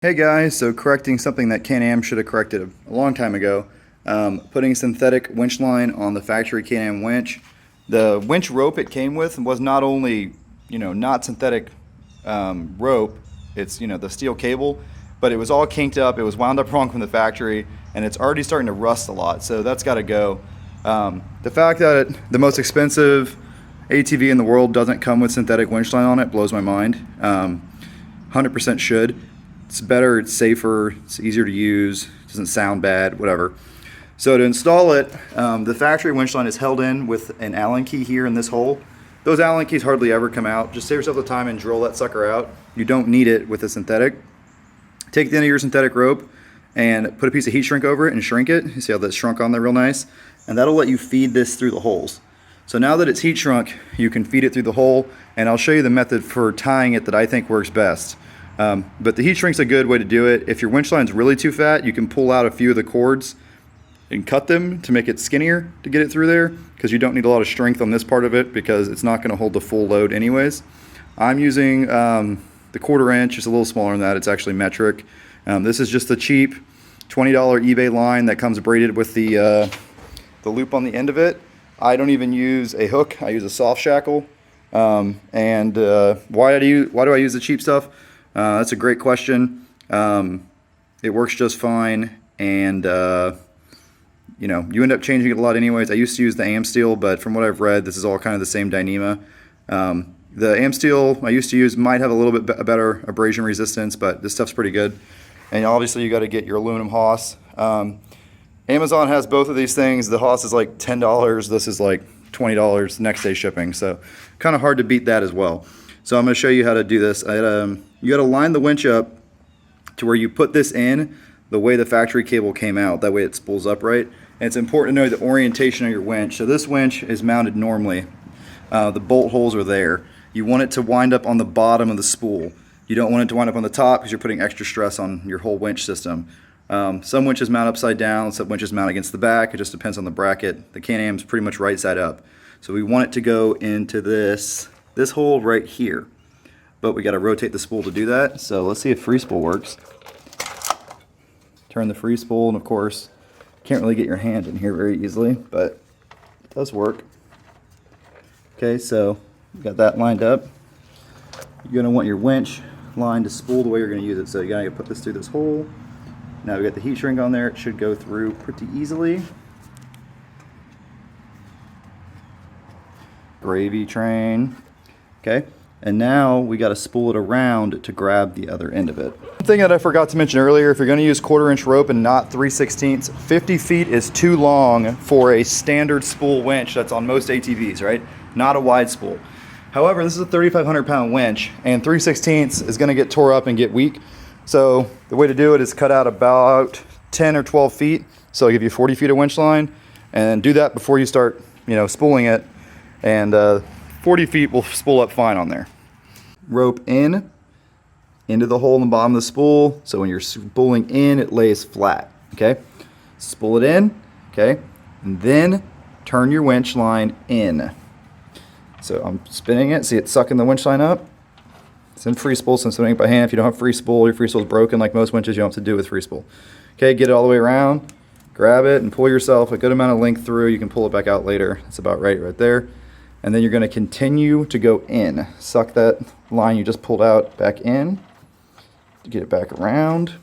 Hey guys, so correcting something that Can-Am should have corrected a long time ago. Putting synthetic winch line on the factory Can-Am winch. The winch rope it came with was not only, not synthetic rope, it's, the steel cable, but it was all kinked up, it was wound up wrong from the factory, and it's already starting to rust a lot, so that's got to go. The fact that the most expensive ATV in the world doesn't come with synthetic winch line on it blows my mind. 100% should. It's better, it's safer, it's easier to use, doesn't sound bad, whatever. So to install it, the factory winch line is held in with an Allen key here in this hole. Those Allen keys hardly ever come out. Just save yourself the time and drill that sucker out. You don't need it with a synthetic. Take the end of your synthetic rope and put a piece of heat shrink over it and shrink it. You see how that's shrunk on there real nice? And that'll let you feed this through the holes. So now that it's heat shrunk, you can feed it through the hole, and I'll show you the method for tying it that I think works best. But the heat shrink's a good way to do it. If your winch line's really too fat, you can pull out a few of the cords and cut them to make it skinnier to get it through there, because you don't need a lot of strength on this part of it because it's not going to hold the full load anyways. I'm using the 1/4 inch. It's a little smaller than that. It's actually metric. This is just the cheap $20 eBay line that comes braided with the loop on the end of it. I don't even use a hook. I use a soft shackle. Why do I use the cheap stuff? That's a great question. It works just fine, and you end up changing it a lot anyways. I used to use the Amsteel, but from what I've read, this is all kind of the same Dyneema. The Amsteel I used to use might have a little bit better abrasion resistance, but this stuff's pretty good. And obviously you got to get your aluminum hawse. Amazon has both of these things. The hawse is like $10. This is like $20 next day shipping, so kind of hard to beat that as well. So I'm going to show you how to do this. You got to line the winch up to where you put this in the way the factory cable came out. That way it spools upright. And it's important to know the orientation of your winch. So this winch is mounted normally. The bolt holes are there. You want it to wind up on the bottom of the spool. You don't want it to wind up on the top because you're putting extra stress on your whole winch system. Some winches mount upside down, some winches mount against the back. It just depends on the bracket. The Can-Am is pretty much right side up. So we want it to go into this hole right here. But we got to rotate the spool to do that. So let's see if free spool works. Turn the free spool, and of course, can't really get your hand in here very easily, but it does work. Okay, so you got that lined up. You're going to want your winch line to spool the way you're going to use it. So you got to put this through this hole. Now we got the heat shrink on there. It should go through pretty easily. Gravy train. Okay. And now we got to spool it around to grab the other end of it. One thing that I forgot to mention earlier, if you're going to use 1/4 inch rope and not 3/16, 50 feet is too long for a standard spool winch that's on most ATVs, right? Not a wide spool. However, this is a 3,500 pound winch, and 3/16 is going to get tore up and get weak. So the way to do it is cut out about 10 or 12 feet. So I'll give you 40 feet of winch line, and do that before you start, spooling it. And 40 feet will spool up fine on there. Rope into the hole in the bottom of the spool, so when you're spooling in, it lays flat, okay? Spool it in, okay? And then turn your winch line in. So I'm spinning it, see it sucking the winch line up? It's in free spool, since I'm doing it by hand. If you don't have free spool, your free spool is broken like most winches, you don't have to do it with free spool. Okay, get it all the way around, grab it, and pull yourself a good amount of length through. You can pull it back out later. It's about right there. And then you're going to continue to go in. Suck that line you just pulled out back in to get it back around.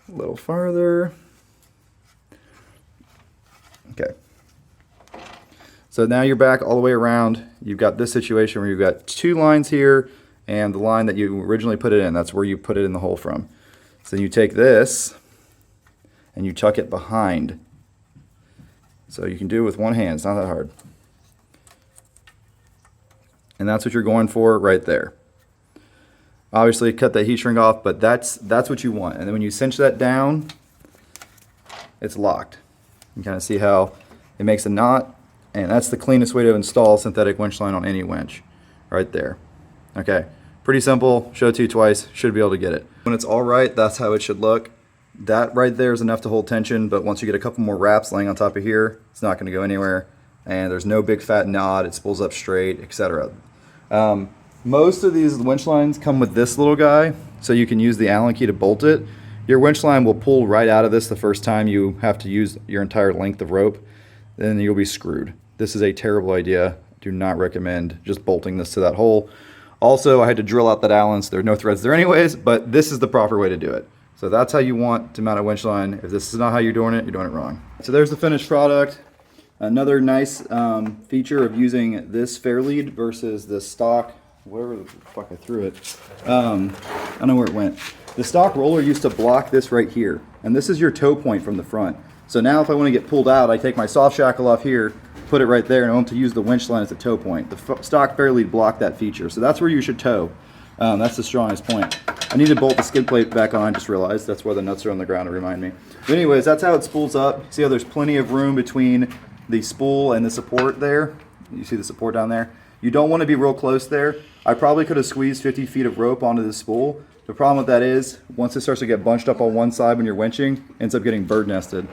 A little farther. Okay. So now you're back all the way around. You've got this situation where you've got two lines here and the line that you originally put it in. That's where you put it in the hole from. So you take this and you tuck it behind. So you can do it with one hand. It's not that hard. And that's what you're going for right there. Obviously cut that heat shrink off, but that's what you want. And then when you cinch that down, it's locked. You kind of see how it makes a knot, and that's the cleanest way to install synthetic winch line on any winch, right there. Okay, pretty simple, show it to you twice, should be able to get it. When it's all right, that's how it should look. That right there is enough to hold tension, but once you get a couple more wraps laying on top of here, it's not gonna go anywhere. And there's no big fat knot, it spools up straight, etc. Most of these winch lines come with this little guy, so you can use the Allen key to bolt it. Your winch line will pull right out of this the first time you have to use your entire length of rope, then you'll be screwed. This is a terrible idea. Do not recommend just bolting this to that hole. Also, I had to drill out that Allen, so there are no threads there anyways, but this is the proper way to do it. So that's how you want to mount a winch line. If this is not how you're doing it wrong. So there's the finished product. Another nice feature of using this fair lead versus the stock, wherever the fuck I threw it. I don't know where it went. The stock roller used to block this right here, and this is your toe point from the front. So now if I want to get pulled out, I take my soft shackle off here, put it right there, and I want to use the winch line as a toe point. The stock fair lead blocked that feature, so that's where you should tow. That's the strongest point. I need to bolt the skid plate back on, I just realized. That's why the nuts are on the ground to remind me. But anyways, that's how it spools up. See how there's plenty of room between the spool and the support there? You see the support down there? You don't want to be real close there. I probably could have squeezed 50 feet of rope onto the spool. The problem with that is, once it starts to get bunched up on one side when you're winching, it ends up getting bird nested.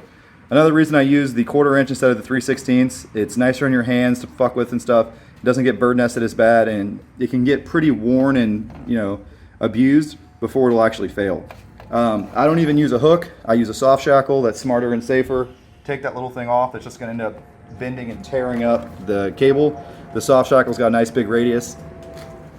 Another reason I use the 1/4 inch instead of the 3/16, it's nicer in your hands to fuck with and stuff. It doesn't get bird nested as bad, and it can get pretty worn and, you know, abused before it'll actually fail. I don't even use a hook. I use a soft shackle. That's smarter and safer. Take that little thing off. It's just going to end up bending and tearing up the cable. The soft shackle's got a nice big radius.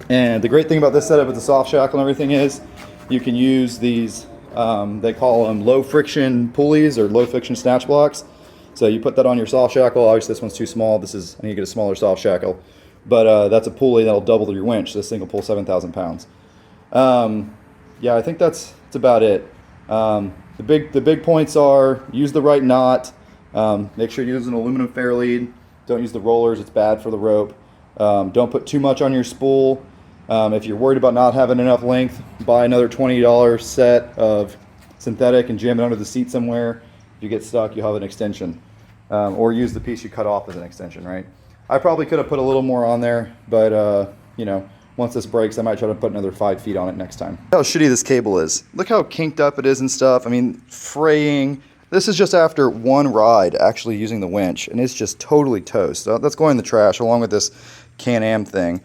And the great thing about this setup with the soft shackle and everything is you can use these, they call them low friction pulleys or low friction snatch blocks. So you put that on your soft shackle. Obviously this one's too small. I need to get a smaller soft shackle. But that's a pulley that'll double your winch. This thing will pull 7,000 pounds. Yeah, I think that's about it. The big points are use the right knot. Make sure you use an aluminum fair lead. Don't use the rollers, it's bad for the rope. Don't put too much on your spool. If you're worried about not having enough length, buy another $20 set of synthetic and jam it under the seat somewhere. If you get stuck, you'll have an extension. Or use the piece you cut off as an extension, right? I probably could have put a little more on there, but you know, once this breaks, I might try to put another 5 feet on it next time. Look how shitty this cable is. Look how kinked up it is and stuff. I mean, fraying. This is just after one ride actually using the winch, and it's just totally toast. So that's going in the trash along with this Can-Am thing.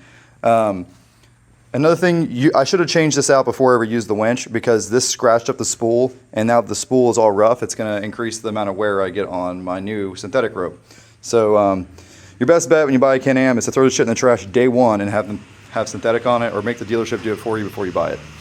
Another thing, I should have changed this out before I ever used the winch because this scratched up the spool, and now the spool is all rough. It's going to increase the amount of wear I get on my new synthetic rope. So your best bet when you buy a Can-Am is to throw the shit in the trash day one and have synthetic on it, or make the dealership do it for you before you buy it.